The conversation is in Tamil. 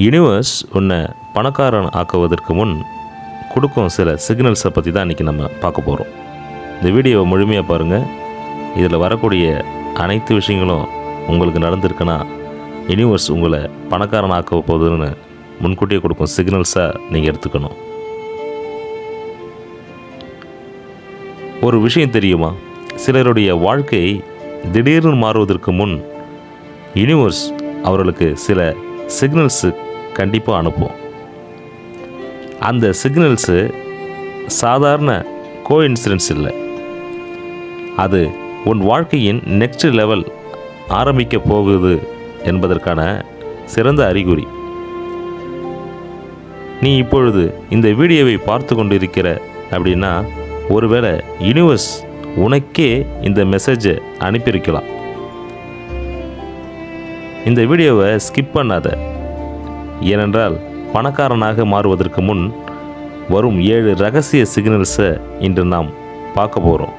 யூனிவர்ஸ் உன்னை பணக்காரன் ஆக்குவதற்கு முன் கொடுக்கும் சில சிக்னல்ஸை பற்றி தான் இன்றைக்கி நம்ம பார்க்க போகிறோம். இந்த வீடியோவை முழுமையாக பாருங்கள். இதில் வரக்கூடிய அனைத்து விஷயங்களும் உங்களுக்கு நடந்திருக்குன்னா யூனிவர்ஸ் உங்களை பணக்காரன் ஆக்க போகுதுன்னு முன்கூட்டியே கொடுக்கும் சிக்னல்ஸாக நீங்கள் எடுத்துக்கணும். ஒரு விஷயம் தெரியுமா? சிலருடைய வாழ்க்கை திடீர்னு மாறுவதற்கு முன் யூனிவர்ஸ் அவர்களுக்கு சில சிக்னல்ஸு கண்டிப்பாக அனுப்பும். அந்த சிக்னல்ஸு சாதாரண கோஇன்சிடென்ஸ் இல்லை, அது உன் வாழ்க்கையின் நெக்ஸ்ட் லெவல் ஆரம்பிக்க போகுது என்பதற்கான சிறந்த அறிகுறி. நீ இப்பொழுது இந்த வீடியோவை பார்த்து கொண்டிருக்கிற அப்படின்னா ஒருவேளை யூனிவர்ஸ் உனக்கே இந்த மெசேஜை அனுப்பியிருக்கலாம். இந்த வீடியோவை ஸ்கிப் பண்ணாத. ஏனென்றால் பணக்காரனாக மாறுவதற்கு முன் வரும் 7 ரகசிய சிக்னல்ஸை இன்று நாம் பார்க்க போகிறோம்.